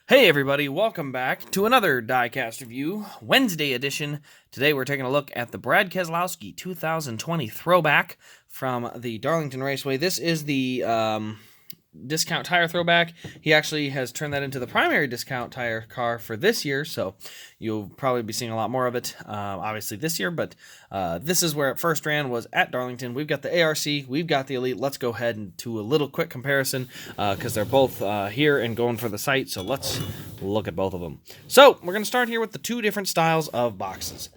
Hey everybody, welcome back to another Diecast review, Wednesday edition. Today we're taking a look at the Brad Keselowski 2020 Throwback from the Darlington Raceway. This is the discount tire throwback. He actually has turned that into the primary discount tire car for this year, so you'll probably be seeing a lot more of it, obviously this year, but this is where it first ran, was at Darlington. We've got the ARC, we've got the Elite. Let's go ahead and do a little quick comparison, because they're both here and going for the site, so let's look at both of them. So, we're going to start here with the two different styles of boxes.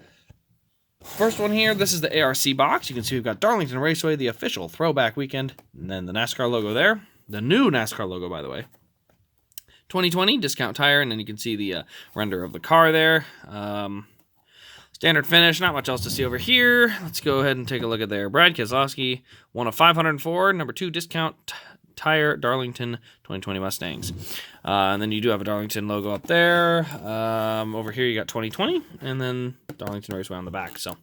First one here, this is the ARC box. You can see we've got Darlington Raceway, the official throwback weekend, and then the NASCAR logo there. The new NASCAR logo, by the way. 2020 discount tire, and then you can see the render of the car there. Standard finish, not much else to see over here. Let's go ahead and take a look at there. Brad Keselowski, one of 504, number 2 discount tire, Darlington 2020 Mustangs. And then you do have a Darlington logo up there. Over here you got 2020, and then Darlington Raceway on the back. So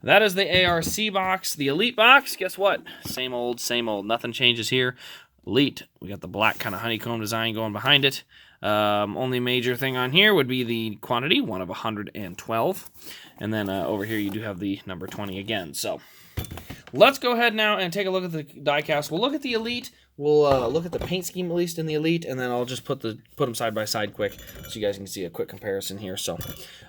that is the ARC box. The Elite box, guess what? Same old, same old. Nothing changes here. Elite, we got the black kind of honeycomb design going behind it. Only major thing on here would be the quantity, one of 112. And then over here you do have the number 20 again. So let's go ahead now and take a look at the diecast. We'll look at the Elite. We'll look at the paint scheme, at least in the Elite, and then I'll just put them side by side quick so you guys can see a quick comparison here. So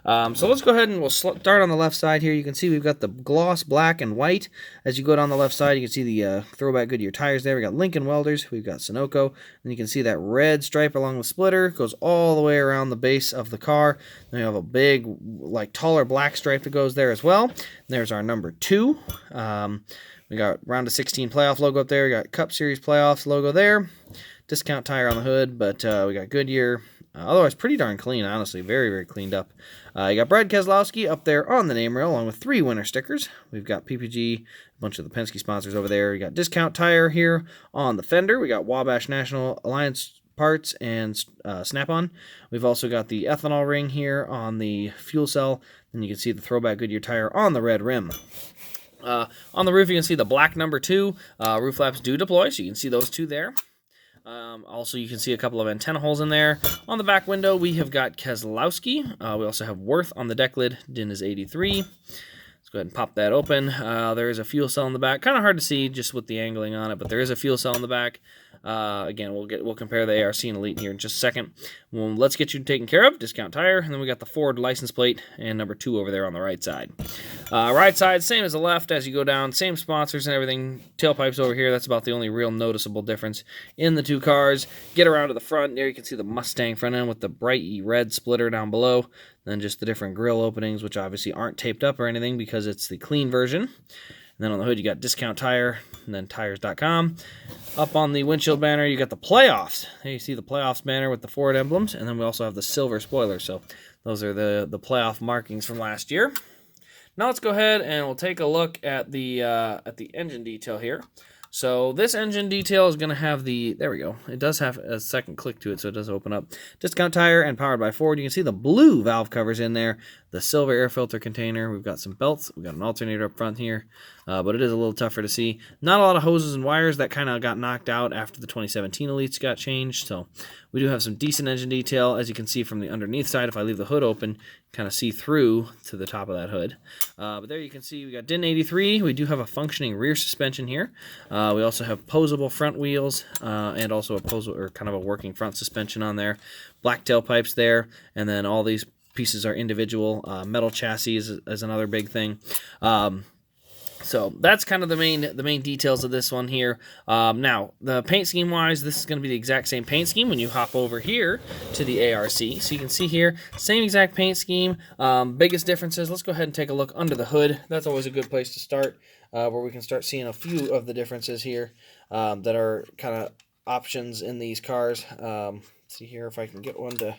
let's go ahead and we'll start on the left side here. You can see we've got the gloss black and white. As you go down the left side, you can see the Throwback Goodyear tires there. We got Lincoln Welders. We've got Sunoco. And you can see that red stripe along the splitter goes all the way around the base of the car. Then we have a big, like, taller black stripe that goes there as well. And there's our number 2. We got round of 16 playoff logo up there. We got Cup Series playoffs logo there. Discount tire on the hood, but we got Goodyear. Otherwise, pretty darn clean, honestly. Very, very cleaned up. You got Brad Keselowski up there on the name rail, along with 3 winner stickers. We've got PPG, a bunch of the Penske sponsors over there. We got Discount Tire here on the fender. We got Wabash National Alliance parts and Snap-on. We've also got the ethanol ring here on the fuel cell. And you can see the Throwback Goodyear tire on the red rim. On the roof, you can see the black number 2. Roof flaps do deploy, so you can see those 2 there. Also, you can see a couple of antenna holes in there. On the back window, we have got Keselowski. We also have Worth on the deck lid. DIN is 83. Let's go ahead and pop that open. There is a fuel cell in the back. Kind of hard to see just with the angling on it, but there is a fuel cell in the back. Again, we'll compare the ARC and Elite here in just a second. Well, let's get you taken care of. Discount tire, and then we got the Ford license plate and number 2 over there on the right side. Right side, same as the left as you go down. Same sponsors and everything. Tailpipes over here. That's about the only real noticeable difference in the 2 cars. Get around to the front. There you can see the Mustang front end with the bright red splitter down below. Then just the different grill openings, which obviously aren't taped up or anything because it's the clean version. And then on the hood, you got Discount Tire, and then tires.com. Up on the windshield banner, you got the Playoffs. There you see the Playoffs banner with the Ford emblems, and then we also have the silver spoiler. So those are the playoff markings from last year. Now let's go ahead and we'll take a look at the engine detail here. So this engine detail is going to have there we go. It does have a second click to it, so it does open up. Discount tire and powered by Ford. You can see the blue valve covers in there, the silver air filter container. We've got some belts. We've got an alternator up front here, but it is a little tougher to see. Not a lot of hoses and wires. That kind of got knocked out after the 2017 Elites got changed, so we do have some decent engine detail, as you can see from the underneath side. If I leave the hood open, kind of see through to the top of that hood. But there you can see we got DIN 83. We do have a functioning rear suspension here. We also have posable front wheels and also kind of a working front suspension on there. Black tailpipes there, and then all these pieces are individual. Metal chassis is another big thing. So that's kind of the main details of this one here. Now, the paint scheme wise, this is going to be the exact same paint scheme when you hop over here to the ARC. So you can see here, same exact paint scheme. Biggest differences, let's go ahead and take a look under the hood. That's always a good place to start, where we can start seeing a few of the differences here that are kind of options in these cars. Let's see here if I can get one to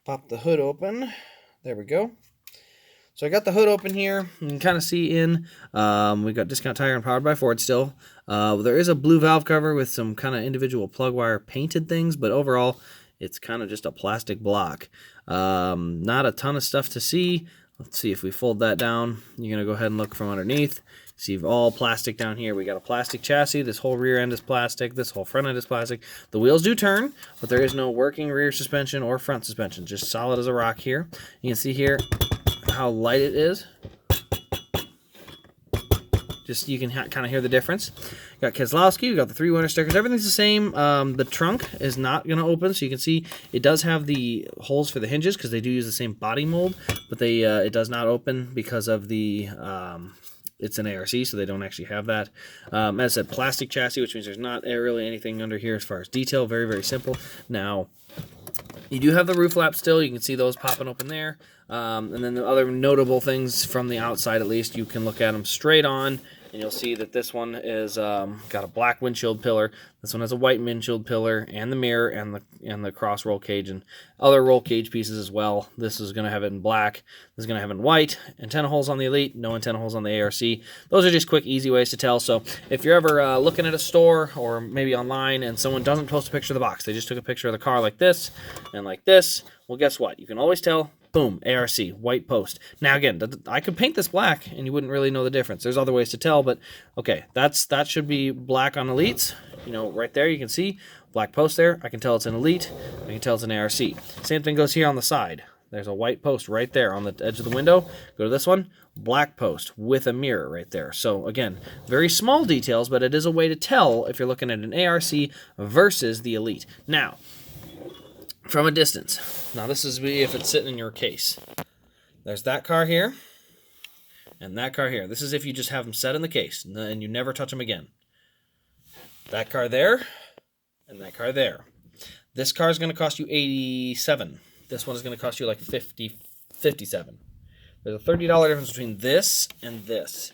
pop the hood open. There we go. So I got the hood open here. You can kind of see in. We've got Discount Tire and powered by Ford still. There is a blue valve cover with some kind of individual plug wire painted things, but overall, it's kind of just a plastic block. Not a ton of stuff to see. Let's see if we fold that down. You're going to go ahead and look from underneath. See, all plastic down here. We got a plastic chassis. This whole rear end is plastic. This whole front end is plastic. The wheels do turn, but there is no working rear suspension or front suspension. Just solid as a rock here. You can see here how light it is. Just you can kind of hear the difference. You got Keselowski, you got the 3 winter stickers. Everything's the same. The trunk is not going to open, so you can see it does have the holes for the hinges because they do use the same body mold, but it does not open because of the it's an ARC, so they don't actually have that. As I said, plastic chassis, which means there's not really anything under here as far as detail. Very, very simple. Now, you do have the roof flaps still. You can see those popping open there. And then the other notable things from the outside, at least, you can look at them straight on, and you'll see that this one is got a black windshield pillar. This one has a white windshield pillar and the mirror and the cross roll cage and other roll cage pieces as well. This is going to have it in black. This is going to have it in white. Antenna holes on the Elite, no antenna holes on the ARC. Those are just quick, easy ways to tell. So if you're ever looking at a store or maybe online and someone doesn't post a picture of the box, they just took a picture of the car like this and like this, well, guess what? You can always tell. Boom, ARC, white post. Now again, I could paint this black and you wouldn't really know the difference. There's other ways to tell, but okay, that should be black on Elites. You know, right there you can see black post there. I can tell it's an Elite. I can tell it's an ARC. Same thing goes here on the side. There's a white post right there on the edge of the window. Go to this one, black post with a mirror right there. So again, very small details, but it is a way to tell if you're looking at an ARC versus the Elite. Now, from a distance. Now this is if it's sitting in your case. There's that car here and that car here. This is if you just have them set in the case and you never touch them again. That car there and that car there. This car is going to cost you $87. This one is going to cost you like $57. There's a $30 difference between this and this.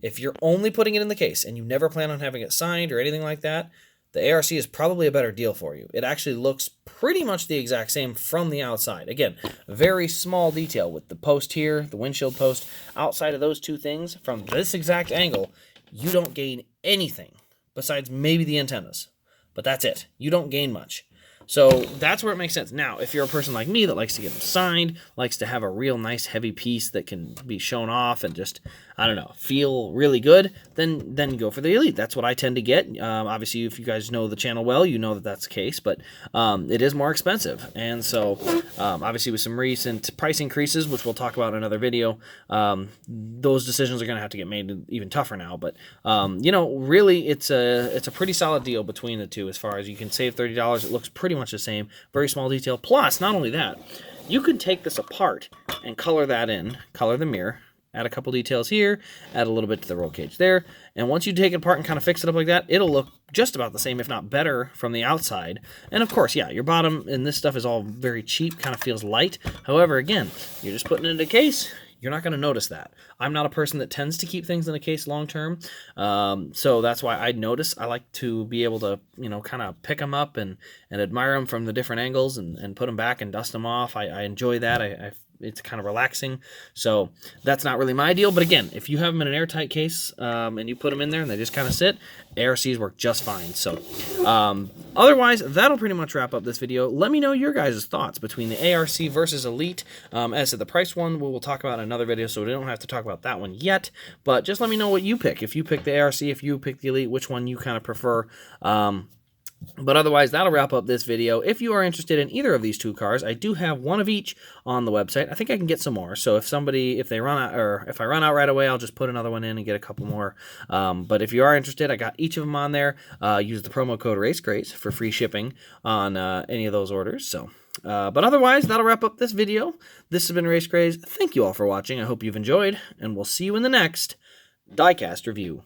If you're only putting it in the case and you never plan on having it signed or anything like that, the ARC is probably a better deal for you. It actually looks pretty much the exact same from the outside. Again, very small detail with the post here, the windshield post. Outside of those two things, from this exact angle, you don't gain anything besides maybe the antennas. But that's it. You don't gain much. So that's where it makes sense. Now, if you're a person like me that likes to get them signed, likes to have a real nice heavy piece that can be shown off and just, I don't know, feel really good, then go for the Elite. That's what I tend to get. Obviously, if you guys know the channel well, you know that that's the case, but it is more expensive. And so, obviously, with some recent price increases, which we'll talk about in another video, those decisions are going to have to get made even tougher now. But, you know, really, it's a pretty solid deal between the two as far as you can save $30. It looks pretty much the same. Very small detail. Plus, not only that, you could take this apart and color that in, color the mirror, add a couple details here, add a little bit to the roll cage there, and once you take it apart and kind of fix it up like that, it'll look just about the same, if not better, from the outside. And of course, yeah, your bottom and this stuff is all very cheap, kind of feels light. However, again, you're just putting it in a case, you're not going to notice that. I'm not a person that tends to keep things in a case long term, so that's why I notice. I like to be able to, you know, kind of pick them up and admire them from the different angles and put them back and dust them off. I enjoy that. It's kind of relaxing, so that's not really my deal. But again, if you have them in an airtight case and you put them in there and they just kind of sit, ARCs work just fine. So otherwise, that'll pretty much wrap up this video. Let me know your guys' thoughts between the ARC versus Elite. As I said, the price one we'll talk about in another video, so we don't have to talk about that one yet. But just let me know what you pick. If you pick the ARC, if you pick the Elite, which one you kind of prefer. But otherwise, that'll wrap up this video. If you are interested in either of these two cars, I do have one of each on the website. I think I can get some more. So if they run out, or if I run out right away, I'll just put another one in and get a couple more. But if you are interested, I got each of them on there. Use the promo code RaceGrace for free shipping on any of those orders. So, but otherwise, that'll wrap up this video. This has been RaceGrace. Thank you all for watching. I hope you've enjoyed, and we'll see you in the next Diecast review.